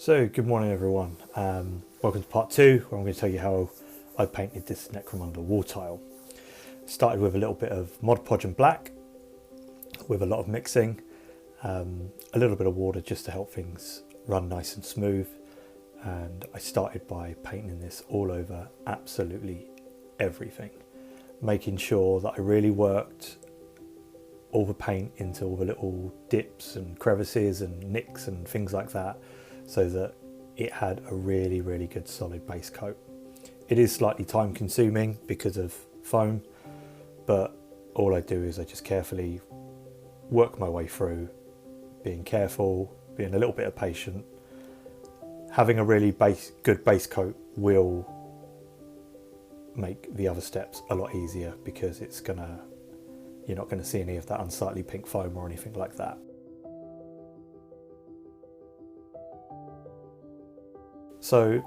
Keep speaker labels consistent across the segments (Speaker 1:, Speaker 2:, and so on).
Speaker 1: So good morning everyone, welcome to part 2 where I'm going to tell you how I painted this Necromunda wall tile. Started with a little bit of Mod Podge and black with a lot of mixing, a little bit of water just to help things run nice and smooth, and I started by painting this all over absolutely everything, making sure that I really worked all the paint into all the little dips and crevices and nicks and things like that, so that it had a really good solid base coat. It is slightly time consuming because of foam, but all I do is I just carefully work my way through, being careful, being a little bit patient. Having a really good base coat will make the other steps a lot easier, because you're not going to see any of that unsightly pink foam or anything like that. So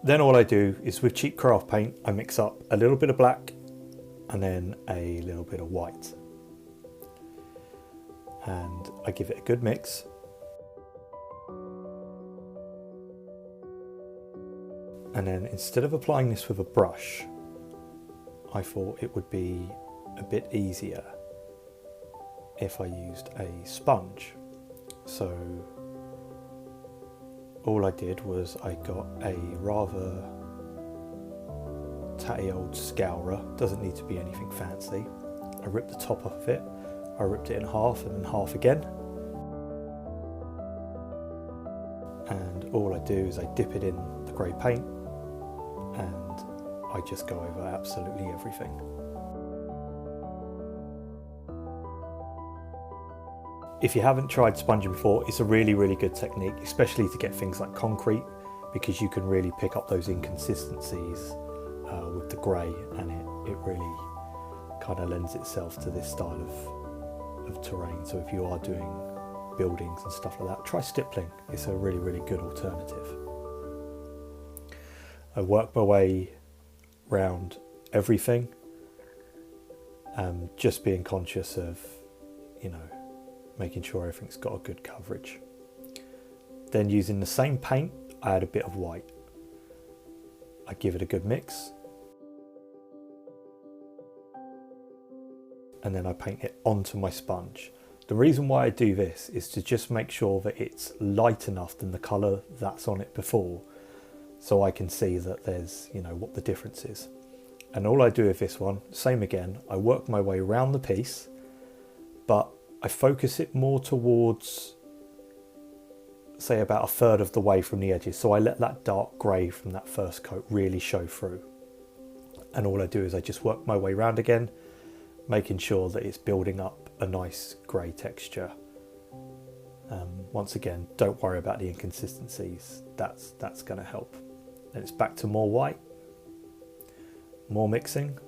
Speaker 1: then all I do is, with cheap craft paint, I mix up a little bit of black and then a little bit of white, and I give it a good mix. And then instead of applying this with a brush, I thought it would be a bit easier if I used a sponge. So all I did was I got a rather tatty old scourer, doesn't need to be anything fancy. I ripped the top off of it, I ripped it in half and then half again. And all I do is I dip it in the grey paint and I just go over absolutely everything. If you haven't tried sponging before, it's a really good technique, especially to get things like concrete, because you can really pick up those inconsistencies with the grey, and it really kind of lends itself to this style of terrain. So if you are doing buildings and stuff like that, try stippling. It's a really good alternative. I work my way around everything, just being conscious of, making sure everything's got a good coverage. Then, using the same paint, I add a bit of white. I give it a good mix, and then I paint it onto my sponge. The reason why I do this is to just make sure that it's light enough than the colour that's on it before, so I can see that there's, what the difference is. And all I do with this one, same again, I work my way around the piece, but I focus it more towards, say, about a third of the way from the edges. So I let that dark grey from that first coat really show through. And all I do is I just work my way around again, making sure that it's building up a nice grey texture. Once again, don't worry about the inconsistencies. That's going to help. Then it's back to more white, more mixing.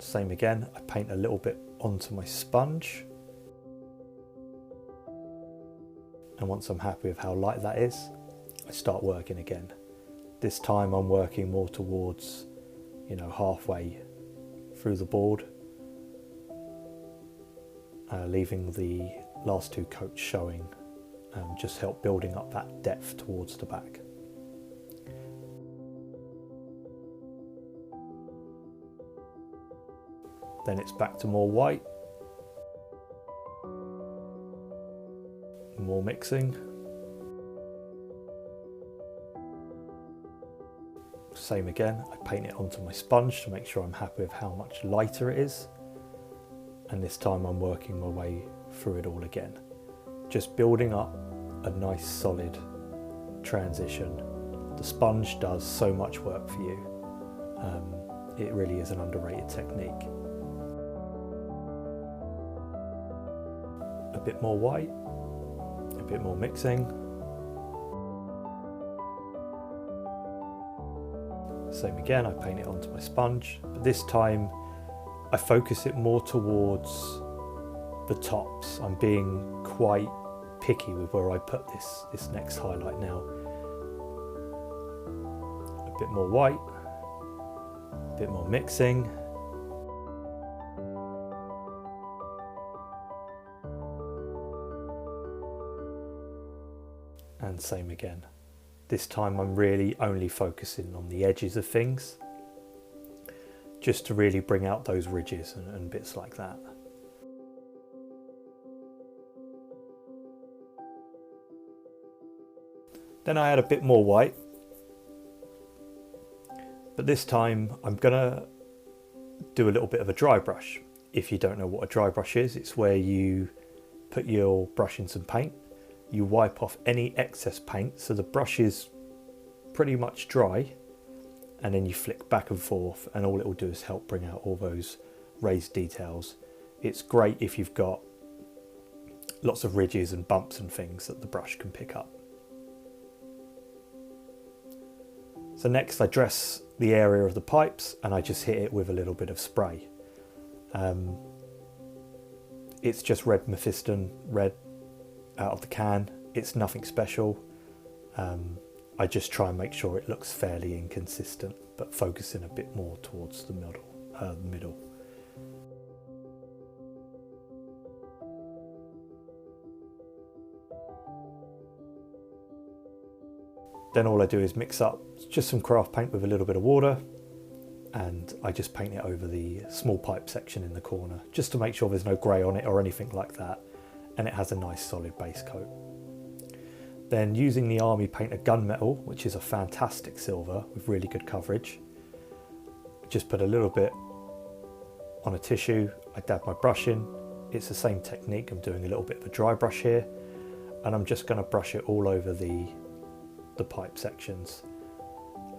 Speaker 1: Same again, I paint a little bit onto my sponge, and once I'm happy with how light that is, I start working again. This time I'm working more towards, halfway through the board, leaving the last two coats showing, just help building up that depth towards the back. Then it's back to more white, more mixing. Same again, I paint it onto my sponge to make sure I'm happy with how much lighter it is. And this time I'm working my way through it all again, just building up a nice solid transition. The sponge does so much work for you. It really is an underrated technique. A bit more white, a bit more mixing. Same again, I paint it onto my sponge, but this time I focus it more towards the tops. I'm being quite picky with where I put this next highlight now. A bit more white, a bit more mixing. and same again. This time I'm really only focusing on the edges of things, just to really bring out those ridges and bits like that. Then I add a bit more white, but this time I'm gonna do a little bit of a dry brush. If you don't know what a dry brush is, it's where you put your brush in some paint, you wipe off any excess paint so the brush is pretty much dry, and then you flick back and forth, and all it will do is help bring out all those raised details. It's great if you've got lots of ridges and bumps and things that the brush can pick up. So next I dress the area of the pipes and I just hit it with a little bit of spray. It's just red Mephiston, red out of the can. It's nothing special. I just try and make sure it looks fairly inconsistent, but focusing a bit more towards the middle. Then all I do is mix up just some craft paint with a little bit of water, and I just paint it over the small pipe section in the corner, just to make sure there's no grey on it or anything like that, and it has a nice solid base coat. Then using the Army Painter Gunmetal, which is a fantastic silver with really good coverage, just put a little bit on a tissue, I dab my brush in. It's the same technique, I'm doing a little bit of a dry brush here, and I'm just going to brush it all over the pipe sections.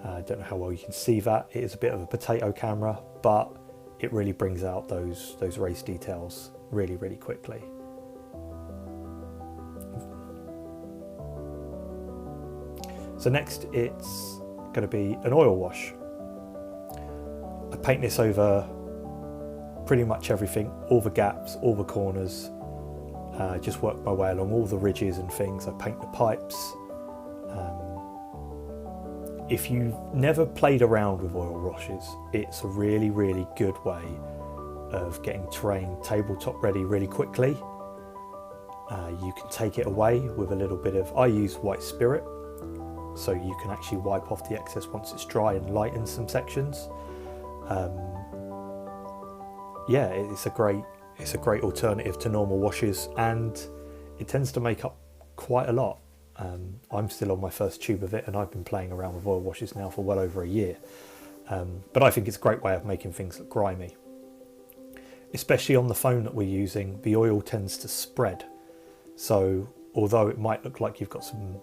Speaker 1: I don't know how well you can see that. It is a bit of a potato camera, but it really brings out those raised details really, really quickly. So next it's going to be an oil wash. I paint this over pretty much everything, all the gaps, all the corners. Just work my way along all the ridges and things. I paint the pipes. If you've never played around with oil washes, it's a really, really good way of getting terrain tabletop ready really quickly. You can take it away with a little bit of, I use white spirit, so you can actually wipe off the excess once it's dry and lighten some sections. Yeah, it's a great alternative to normal washes, and it tends to make up quite a lot. I'm still on my first tube of it, and I've been playing around with oil washes now for well over a year. But I think it's a great way of making things look grimy. Especially on the phone that we're using, the oil tends to spread. So although it might look like you've got some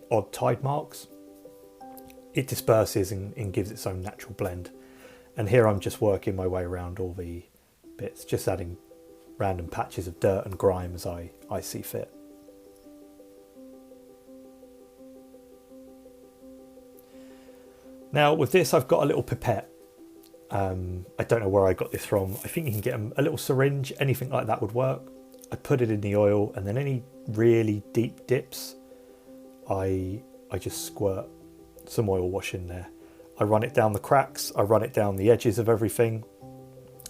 Speaker 1: odd tide marks, it disperses and gives its own natural blend. And here I'm just working my way around all the bits, just adding random patches of dirt and grime as I see fit. Now with this I've got a little pipette. I don't know where I got this from. I think you can get a little syringe, anything like that would work. I put it in the oil, and then any really deep dips, I just squirt some oil wash in there. I run it down the cracks, I run it down the edges of everything,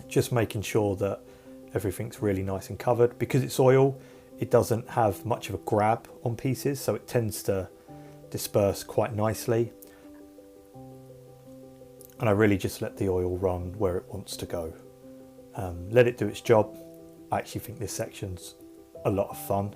Speaker 1: just making sure that everything's really nice and covered. Because it's oil, it doesn't have much of a grab on pieces, so it tends to disperse quite nicely. And I really just let the oil run where it wants to go. Let it do its job. I actually think this section's a lot of fun.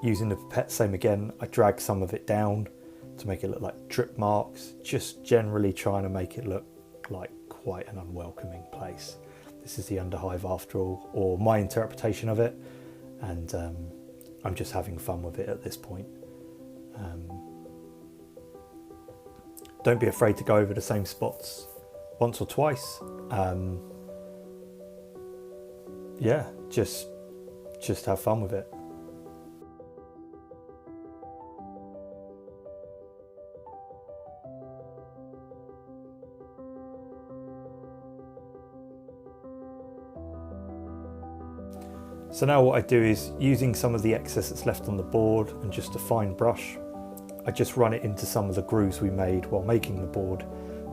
Speaker 1: Using the pipette, same again, I drag some of it down to make it look like drip marks, just generally trying to make it look like quite an unwelcoming place. This is the underhive after all, or my interpretation of it, and I'm just having fun with it at this point. Don't be afraid to go over the same spots once or twice. Yeah, just have fun with it. So now what I do is, using some of the excess that's left on the board and just a fine brush, I just run it into some of the grooves we made while making the board,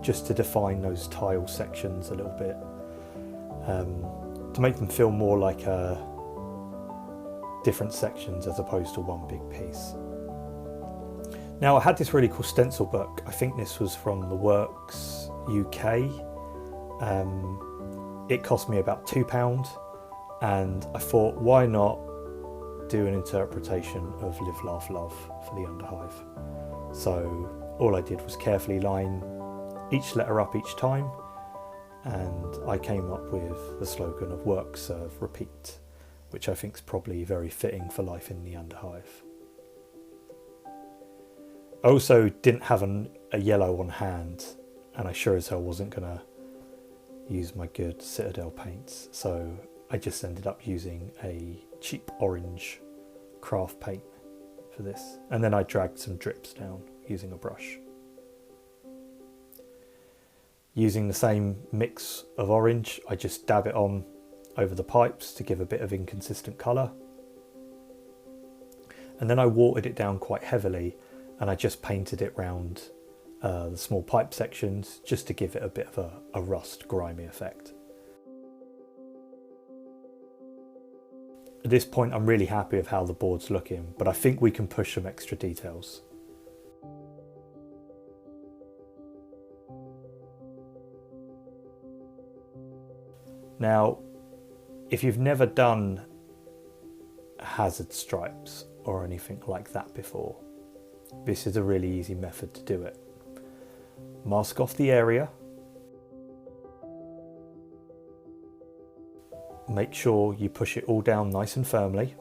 Speaker 1: just to define those tile sections a little bit, to make them feel more like different sections as opposed to one big piece. Now, I had this really cool stencil book. I think this was from the Works UK. It cost me about £2, and I thought, why not do an interpretation of Live, Laugh, Love for the Underhive? So all I did was carefully line each letter up each time, and I came up with the slogan of Work, Serve, Repeat, which I think is probably very fitting for life in the Underhive. I also didn't have a yellow on hand, and I sure as hell wasn't going to use my good Citadel paints, so I just ended up using a cheap orange craft paint for this, and then I dragged some drips down using a brush. Using the same mix of orange, I just dab it on over the pipes to give a bit of inconsistent colour, and then I watered it down quite heavily, and I just painted it round the small pipe sections just to give it a bit of a rust, grimy effect. At this point, I'm really happy with how the board's looking, but I think we can push some extra details. Now, if you've never done hazard stripes or anything like that before, this is a really easy method to do it. Mask off the area. Make sure you push it all down nice and firmly.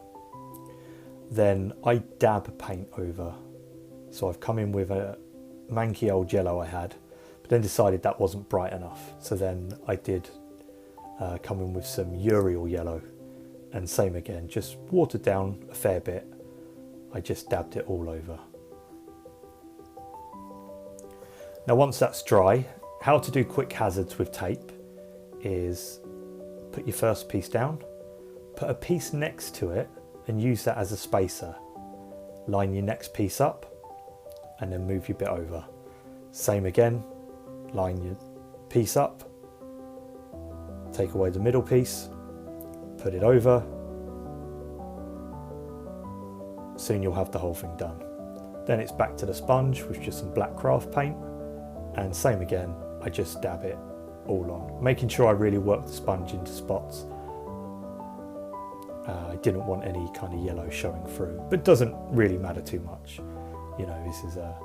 Speaker 1: Then I dab paint over. So I've come in with a manky old yellow I had, but then decided that wasn't bright enough. So then I did come in with some Uriel yellow, and same again, just watered down a fair bit. I just dabbed it all over. Now once that's dry, how to do quick hazards with tape is put your first piece down, put a piece next to it and use that as a spacer. Line your next piece up and then move your bit over. Same again, line your piece up, take away the middle piece, put it over. Soon you'll have the whole thing done. Then it's back to the sponge with just some black craft paint, and same again, I just dab it all on, making sure I really work the sponge into spots. I didn't want any kind of yellow showing through, but it doesn't really matter too much. You know, this is a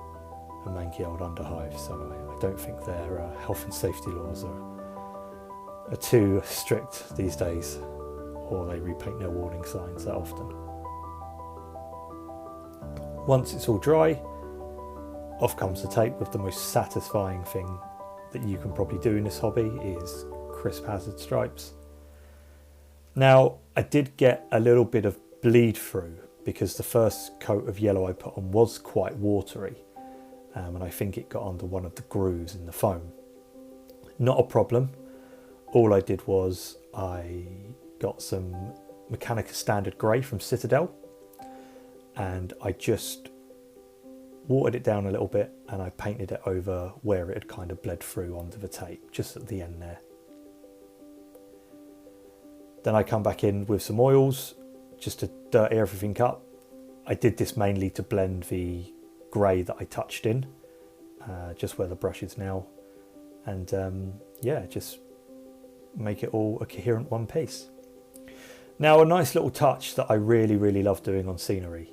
Speaker 1: manky old underhive, so I don't think their health and safety laws are too strict these days, or they repaint their warning signs that often. Once it's all dry, off comes the tape with the most satisfying thing that you can probably do in this hobby is crisp hazard stripes. Now, I did get a little bit of bleed through because the first coat of yellow I put on was quite watery, and I think it got under one of the grooves in the foam. Not a problem. All I did was I got some Mechanica Standard Grey from Citadel, and I just watered it down a little bit and I painted it over where it had kind of bled through onto the tape, just at the end there. Then I come back in with some oils just to dirty everything up. I did this mainly to blend the grey that I touched in, just where the brush is now, and yeah, just make it all a coherent one piece. Now, a nice little touch that I really love doing on scenery.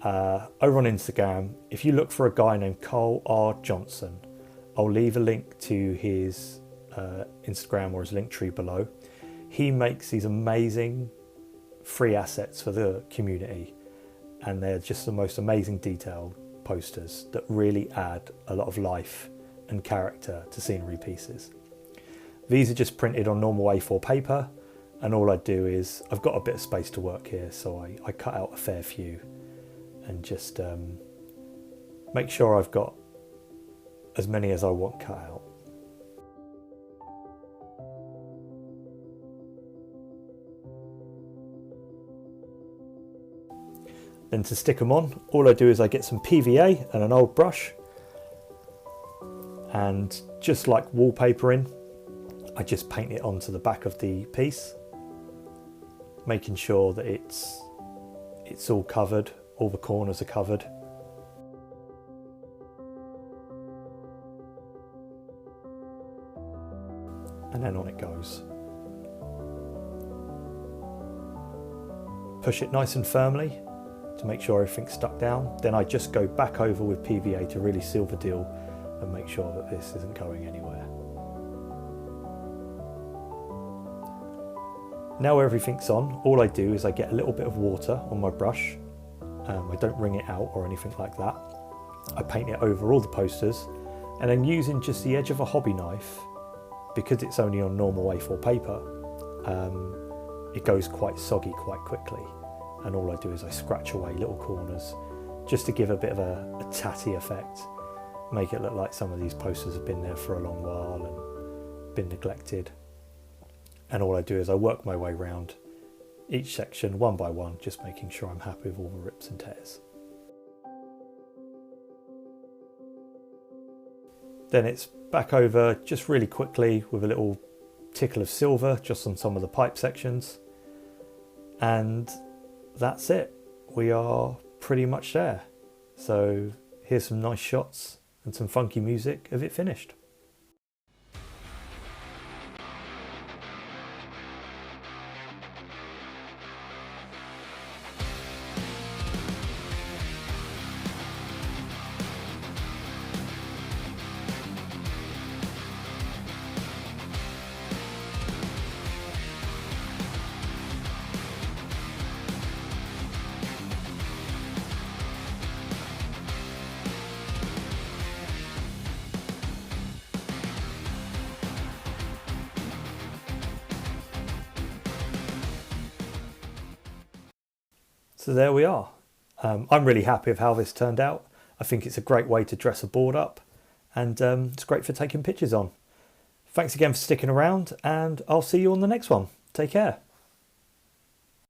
Speaker 1: Over on Instagram, if you look for a guy named Carl R. Johnson, I'll leave a link to his Instagram or his link tree below. He makes these amazing free assets for the community, and they're just the most amazing detailed posters that really add a lot of life and character to scenery pieces. These are just printed on normal A4 paper, and all I do is, I've got a bit of space to work here, so I cut out a fair few and just make sure I've got as many as I want cut out. Then to stick them on, all I do is I get some PVA and an old brush, and just like wallpapering, I just paint it onto the back of the piece, making sure that it's it's all covered, all the corners are covered. And then on it goes. Push it nice and firmly to make sure everything's stuck down. Then I just go back over with PVA to really seal the deal and make sure that this isn't going anywhere. Now everything's on, all I do is I get a little bit of water on my brush. I don't wring it out or anything like that. I paint it over all the posters, and then using just the edge of a hobby knife, because it's only on normal A4 paper, it goes quite soggy quite quickly. And all I do is I scratch away little corners just to give a bit of a tatty effect, make it look like some of these posters have been there for a long while and been neglected. And all I do is I work my way around each section one by one, just making sure I'm happy with all the rips and tears. Then it's back over just really quickly with a little tickle of silver just on some of the pipe sections. And that's it. We are pretty much there. So here's some nice shots and some funky music of it finished. So there we are. I'm really happy with how this turned out. I think it's a great way to dress a board up, and it's great for taking pictures on. Thanks again for sticking around, and I'll see you on the next one. Take care.